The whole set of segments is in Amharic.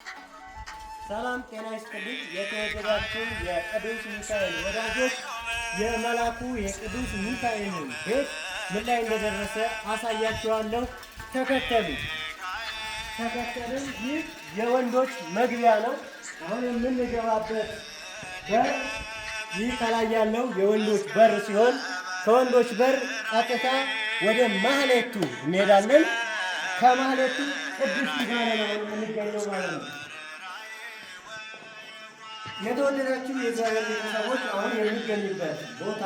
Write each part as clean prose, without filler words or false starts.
ሰላም ጤና ይስጥልኝ። የተወደዳችሁ የቅዱስ ሚካኤል ወዳጆች የመላኩ የቅዱስ ሚካኤልን ቤት ምን ላይ እንደደረሰ አሳያችኋለሁ። ተከተሉኝ። ይህ የወንዶች መግቢያ ነው። አሁን የምንገባበት በር ይህ ከላይ ያለው የወንዶች በር ሲሆን ከወንዶች በር ቀጥታ ወደ ማህሌቱ እንሄዳለን። ከማህሌቱ ቅዱስ ኪዳነ ነው የምንገኘው ማለት ነው። የተወደዳችሁ የእግዚአብሔር ቤተሰቦች አሁን የሚገኝበት ቦታ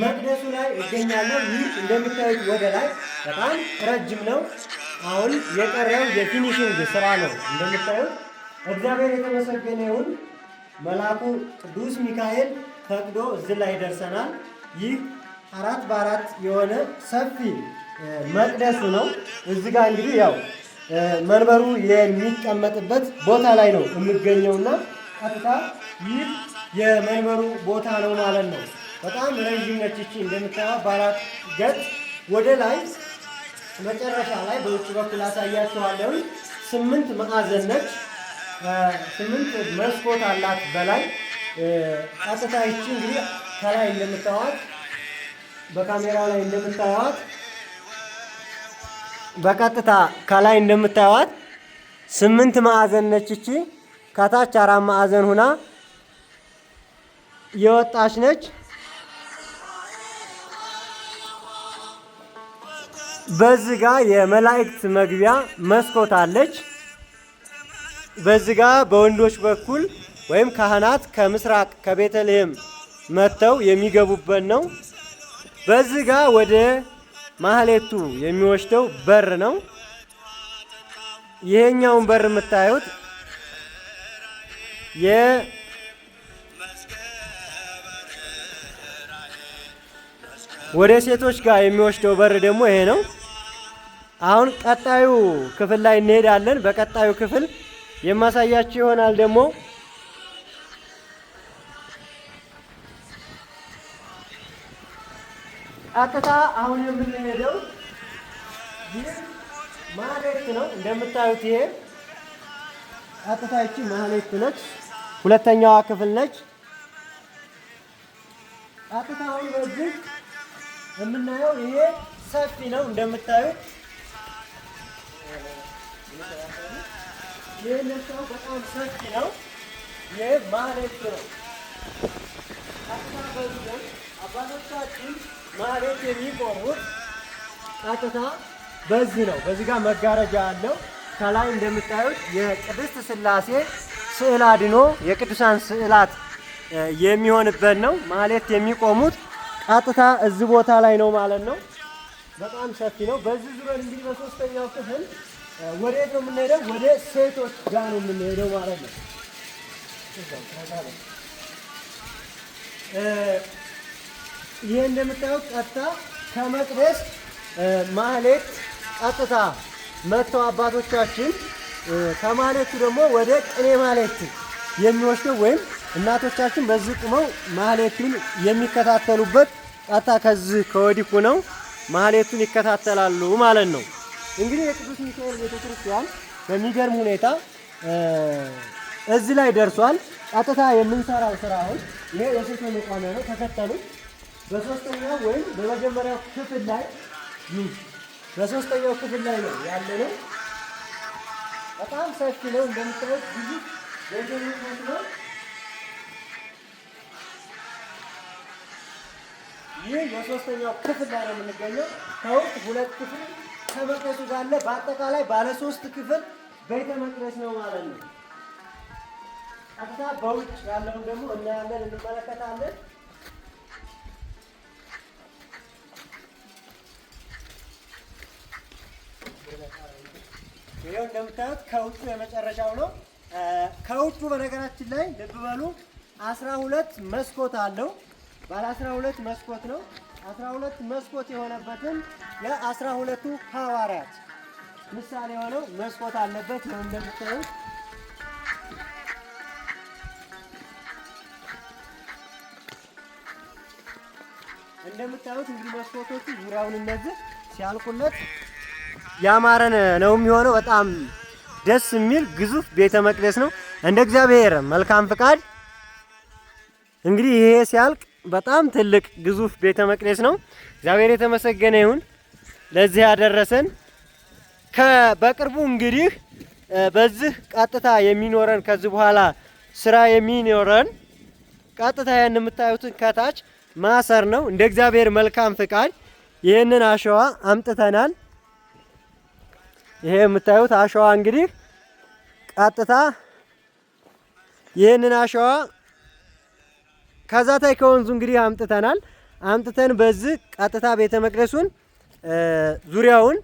መቅደሱ ላይ እገኛለሁ። ይህ እንደምታዩት ወደ ላይ በጣም ረጅም ነው። አሁን የቀረው የፊኒሽንግ ስራ ነው። እንደምታዩት እግዚአብሔር የተመሰገነ ይሁን። መልአኩ ቅዱስ ሚካኤል ፈቅዶ እዚህ ላይ ደርሰናል። ይህ 4x4 የሆነ ሰፊ መቅደሱ ነው። እዚህ ጋር እንግዲህ ያው መንበሩ የሚቀመጥበት ቦታ ላይ ነው የሚገኘውና ቀጥታ ይህ የመንበሩ ቦታ ነው ማለት ነው። በጣም ረዥም ነች። እቺ እንደምታዩት በአራት ገጽ ወደ ላይ መጨረሻ ላይ በውጭ በኩል አሳያችኋለሁ። 8 ማዕዘን ነች። 8 መስኮት አላት በላይ ቀጥታ ይቺ እንግዲህ ከላይ እንደምታዩት በካሜራ ላይ እንደምታዩት በቀጥታ ከላይ እንደምታዩት 8 ማዕዘን ነች። እቺ ከታች 4 ማዕዘን ሆና የወጣች ነች። በዚህ ጋር የመላእክት መግቢያ መስኮት አለች። በዚህ ጋር በወንዶች በኩል ወይም ካህናት ከምስራቅ ከቤተልሔም መጥተው የሚገቡበት ነው። በዚህ ጋር ወደ ማህሌቱ የሚወስደው በር ነው። ይሄኛውን በር የምታዩት ወደ ሴቶች ጋር የሚወስደው በር ደግሞ ይሄ ነው። አሁን ቀጣዩ ክፍል ላይ እንሄዳለን። በቀጣዩ ክፍል የማሳያችሁ ይሆናል። ደግሞ ቀጥታ አሁን የምንሄደው ይህ ማህሌት ነው። እንደምታዩት ይሄ ቀጥታ ይቺ ማህሌት ነች። ሁለተኛዋ ክፍል ነች። ቀጥታ አሁን በዚህ የምናየው ይሄ ሰፊ ነው። እንደምታዩት ይሄ ለሰው በጣም ሰፊ ነው። ይሄ ማህሌት ነው። ቀጥታ በዚህ አባቶቻችን ማህሌት የሚቆሙት ቀጥታ በዚህ ነው። በዚህ ጋር መጋረጃ አለው። ከላይ እንደምታዩት የቅድስት ሥላሴ ስዕል አድኖ የቅዱሳን ስዕላት የሚሆንበት ነው። ማህሌት የሚቆሙት ቀጥታ እዚህ ቦታ ላይ ነው ማለት ነው። በጣም ሰፊ ነው። በዚህ ዙሪያ እንግዲህ በሶስተኛው ክፍል ወዴት ነው የምንሄደው? ወደ ሴቶች ጋር ነው የምንሄደው ማለት ነው። ይሄ እንደምታዩት ቀጥታ ከመቅደስ ማህሌት ቀጥታ መጥተው አባቶቻችን ከማህሌቱ ደግሞ ወደ ቅኔ ማህሌት የሚወስደው ወይም እናቶቻችን በዚህ ቁመው ማህሌቱን የሚከታተሉበት ቀጥታ ከዚህ ከወዲህ ሆነው ማህሌቱን ይከታተላሉ ማለት ነው። እንግዲህ የቅዱስ ሚካኤል ቤተክርስቲያን በሚገርም ሁኔታ እዚህ ላይ ደርሷል። ቀጥታ የምንሰራው ስራዎች ይሄ የሴቶች መቋሚያ ነው። ተከተሉ። በሶስተኛው ወይም በመጀመሪያው ክፍል ላይ በሶስተኛው ክፍል ላይ ነው ያለነው። በጣም ሰፊ ነው። እንደምታዩት ብዙ ቤተክርስቲያን ነው። ይህ የሶስተኛው ክፍል ላይ ነው የምንገኘው። ከውስጥ 2 ክፍል ከመቅደሱ ጋር አለ። በአጠቃላይ ባለ 3 ክፍል ቤተ መቅደስ ነው ማለት ነው። ቀጥታ በውጭ ያለውን ደግሞ እናያለን፣ እንመለከታለን። ይሄው እንደምታዩት ከውጭ የመጨረሻው ነው። ከውጭ በነገራችን ላይ ልብ በሉ 12 መስኮት አለው። ባለ 12 መስኮት ነው። 12 መስኮት የሆነበትን የ12ቱ ሐዋርያት ምሳሌ የሆነው መስኮት አለበት ነው። እንደምታዩት እንግዲህ መስኮቶቹ ዙሪያውን እነዚህ ሲያልቁለት ያማረን ነው የሚሆነው። በጣም ደስ የሚል ግዙፍ ቤተ መቅደስ ነው። እንደ እግዚአብሔር መልካም ፍቃድ እንግዲህ ይሄ ሲያልቅ በጣም ትልቅ ግዙፍ ቤተ መቅደስ ነው። እግዚአብሔር የተመሰገነ ይሁን ለዚህ ያደረሰን። በቅርቡ እንግዲህ በዚህ ቀጥታ የሚኖረን ከዚህ በኋላ ስራ የሚኖረን ቀጥታ ያን የምታዩትን ከታች ማሰር ነው። እንደ እግዚአብሔር መልካም ፍቃድ ይህንን አሸዋ አምጥተናል። ይሄ የምታዩት አሸዋ እንግዲህ ቀጥታ ይህንን አሸዋ ከዛታይ ከወንዙ እንግዲህ አምጥተናል። አምጥተን በዚህ ቀጥታ ቤተ መቅደሱን ዙሪያውን